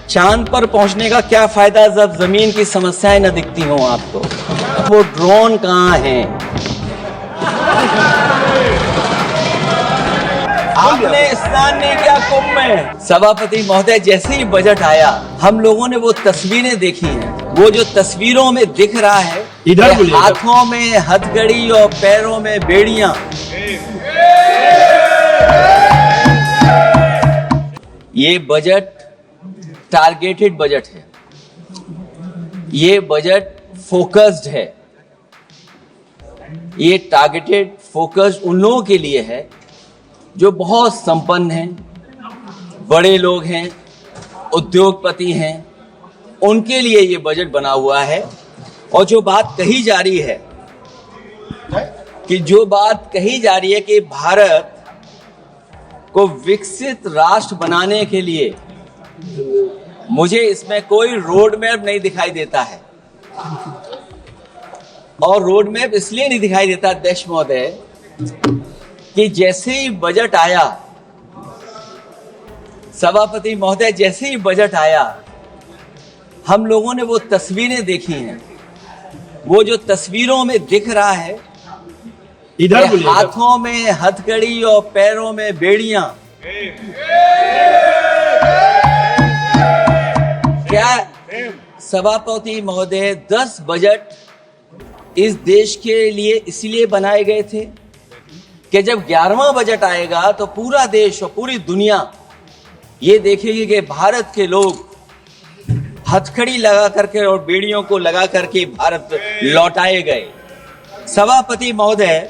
चांद पर पहुंचने का क्या फायदा जब जमीन की समस्याएं न दिखती हों आपको। वो ड्रोन कहाँ हैं? आपने स्नान नहीं किया कुंभ में। सभापति महोदय, जैसे ही बजट आया हम लोगों ने वो तस्वीरें देखी हैं। वो जो तस्वीरों में दिख रहा है, हाथों में हथकड़ी और पैरों में बेड़ियां। ये बजट टारगेटेड बजट है, ये बजट फोकस्ड है, ये टारगेटेड फोकस्ड उन लोगों के लिए है जो बहुत संपन्न हैं, बड़े लोग हैं, उद्योगपति हैं, उनके लिए ये बजट बना हुआ है। और जो बात कही जा रही है कि भारत को विकसित राष्ट्र बनाने के लिए, मुझे इसमें कोई रोड मैप नहीं दिखाई देता है। और रोड मैप इसलिए नहीं दिखाई देता अध्यक्ष महोदय कि जैसे ही बजट आया, सभापति महोदय, जैसे ही बजट आया हम लोगों ने वो तस्वीरें देखी हैं। वो जो तस्वीरों में दिख रहा है, हाथों में हथकड़ी और पैरों में बेड़ियां। क्या सभापति महोदय 10 बजट इस देश के लिए इसलिए बनाए गए थे कि जब 11वां बजट आएगा तो पूरा देश और पूरी दुनिया ये देखेगी कि भारत के लोग हथकड़ी लगा करके और बेड़ियों को लगा करके भारत लौटाए गए। सभापति महोदय,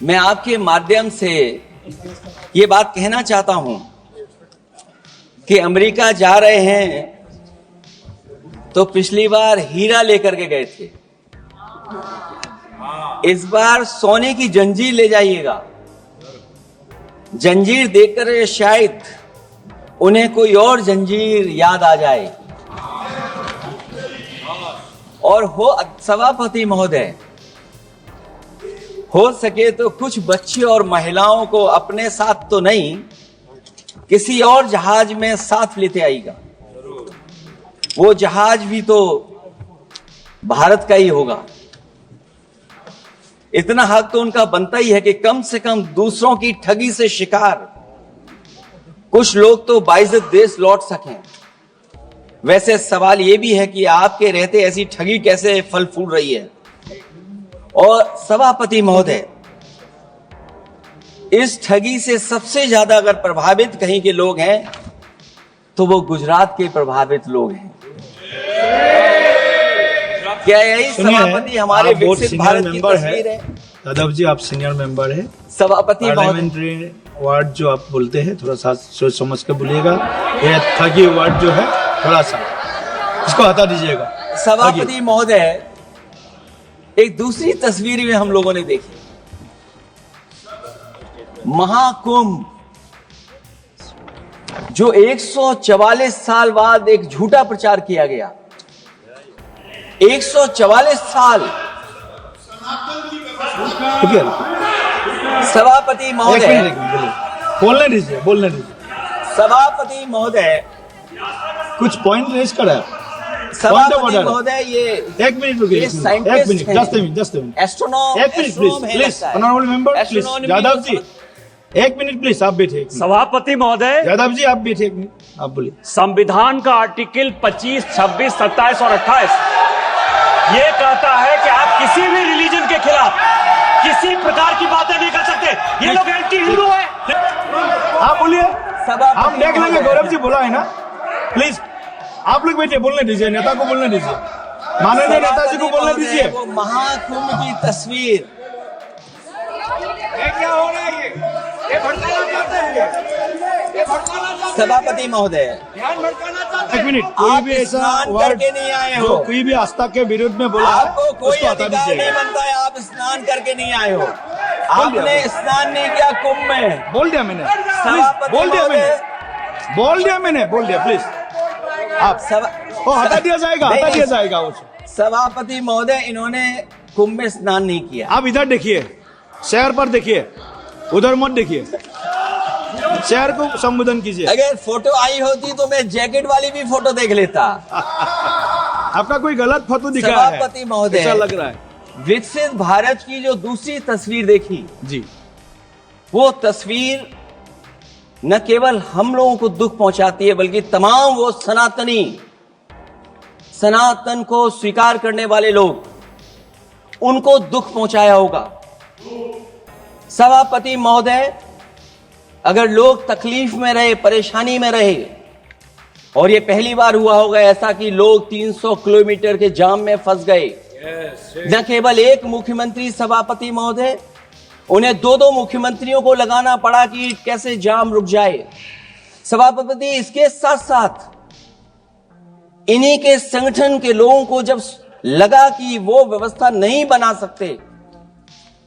मैं आपके माध्यम से ये बात कहना चाहता हूं कि अमेरिका जा रहे हैं तो पिछली बार हीरा लेकर के गए थे, इस बार सोने की जंजीर ले जाइएगा। जंजीर देखकर शायद उन्हें कोई और जंजीर याद आ जाए। और हो सभापति महोदय, हो सके तो कुछ बच्चे और महिलाओं को अपने साथ तो नहीं, किसी और जहाज में साथ लेते आएगा। वो जहाज भी तो भारत का ही होगा। इतना हक तो उनका बनता ही है कि कम से कम दूसरों की ठगी से शिकार कुछ लोग तो बाइज्जत देश लौट सकें। वैसे सवाल यह भी है कि आपके रहते ऐसी ठगी कैसे फल फूल रही है। और सभापति महोदय, इस ठगी से सबसे ज्यादा अगर प्रभावित कहीं के लोग हैं तो वो गुजरात के प्रभावित लोग हैं। क्या यही सभापति हमारे विकसित भारत की तस्वीर है? यादव जी, आप सीनियर मेंबर है। सभापति पार्लियामेंट्री वार्ड जो आप बोलते हैं, थोड़ा सा सोच समझ के बोलिएगा। ये ठगी वार्ड जो है, थोड़ा सा इसको हटा दीजिएगा। सभापति महोदय, एक दूसरी तस्वीर में हम लोगों ने देखी, महाकुंभ जो 144 साल बाद एक झूठा प्रचार किया गया। 144 साल। सभापति महोदय, बोलने दीजिए। सभापति महोदय, कुछ पॉइंट रेज करा। सभापति महोदय, ये एक मिनट रुकिए, जस्ट अ मिनट, एस्ट्रोनॉम, एक minute please, honourable member please. Yadav ji, एक मिनट प्लीज, आप बैठे। सभापति महोदय, यादव जी आप बैठे, एक मिनट, आप बोलिए। संविधान का आर्टिकल 25, 26, 27 और 28 ये कहता है कि आप किसी भी रिलीजन के खिलाफ किसी प्रकार की बातें नहीं कर सकते। ये लोग एंटी हिंदू है। आप बोलिए, हम देख लेंगे। गौरव जी बोला है ना, प्लीज आप लोग बैठे, बोलने दीजिए, नेता को बोलने दीजिए, माननीय नेताजी को बोलने दीजिए। वो महाकुंभ की तस्वीर, क्या हो रहा है? ये भड़काना चाहते हैं। सभापति महोदय, ध्यान भड़काना चाहते एक हैं। मिनट, कोई आप भी ऐसा स्नान वर्ड करके नहीं आए हो, जो कोई भी आस्था के विरुद्ध में बोला आपको कोई उसको हटा अधिकार नहीं दीजिएगा। बनता है। आप स्नान करके नहीं आए हो, आपने स्नान नहीं किया कुंभ में। बोल दिया मैंने, सभापति बोल दिया महोदय, प्लीज। आप वो हटा दिया जाएगा वो। सभापति महोदय, इन्होंने कुंभ में स्नान नहीं किया। आप इधर देखिए, शहर पर देखिए, उधर मत देखिए। शहर को संबोधन कीजिए। अगर फोटो आई होती तो मैं जैकेट वाली भी फोटो देख लेता। आपका कोई गलत फोटो दिखा है, सभापति महोदय, ऐसा लग रहा है। विकसित भारत की जो दूसरी तस्वीर देखी, जी, वो तस्वीर न केवल हम लोगों को दुख पहुंचाती है, बल्कि तमाम वो सनातन को स्वीकार करने वाले लोग, उनको दुख पहुंचाया होगा। सभापति महोदय, अगर लोग तकलीफ में रहे, परेशानी में रहे, और ये पहली बार हुआ होगा ऐसा कि लोग 300 किलोमीटर के जाम में फंस गए, न केवल एक मुख्यमंत्री सभापति महोदय, उन्हें दो मुख्यमंत्रियों को लगाना पड़ा कि कैसे जाम रुक जाए। सभापति, इसके साथ साथ इन्हीं के संगठन के लोगों को जब लगा कि वो व्यवस्था नहीं बना सकते,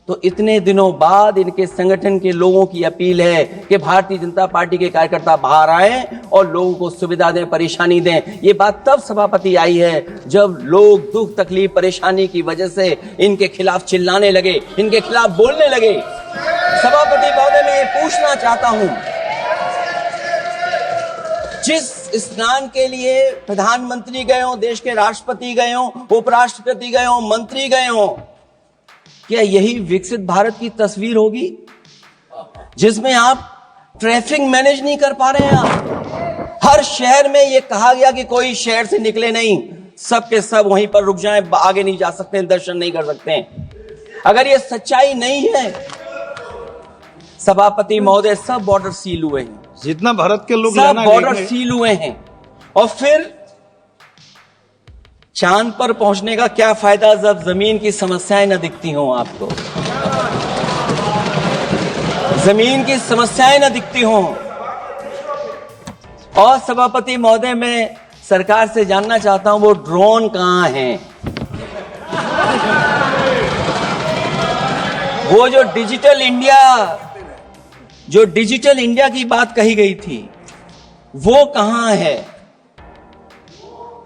तो इतने दिनों बाद इनके संगठन के लोगों की अपील है कि भारतीय जनता पार्टी के कार्यकर्ता बाहर आए और लोगों को सुविधा दें, परेशानी दें। ये बात तब सभापति आई है जब लोग दुख, तकलीफ, परेशानी की वजह से इनके खिलाफ चिल्लाने लगे, इनके खिलाफ बोलने लगे। सभापति महोदय, मैं ये पूछना चाहता हूं, जिस स्नान के लिए प्रधानमंत्री गए हो, देश के राष्ट्रपति गए हो, उपराष्ट्रपति गए हो, मंत्री गए हो, क्या यही विकसित भारत की तस्वीर होगी जिसमें आप ट्रैफिक मैनेज नहीं कर पा रहे हैं? आप हर शहर में यह कहा गया कि कोई शहर से निकले नहीं, सब के सब वहीं पर रुक जाएं, आगे नहीं जा सकते, दर्शन नहीं कर सकते। अगर यह सच्चाई नहीं है सभापति महोदय, सब बॉर्डर सील हुए हैं, जितना भारत के लोग सब बॉर्डर सील हुए हैं, और फिर चांद पर पहुंचने का क्या फायदा जब जमीन की समस्याएं न दिखती हों आपको, जमीन की समस्याएं न दिखती हों। और सभापति महोदय, मैं सरकार से जानना चाहता हूं, वो ड्रोन कहां हैं? वो जो डिजिटल इंडिया की बात कही गई थी, वो कहां है?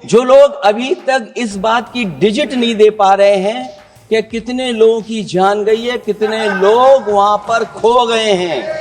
जो लोग अभी तक इस बात की डिजिट नहीं दे पा रहे हैं कि कितने लोगों की जान गई है, कितने लोग वहां पर खो गए हैं।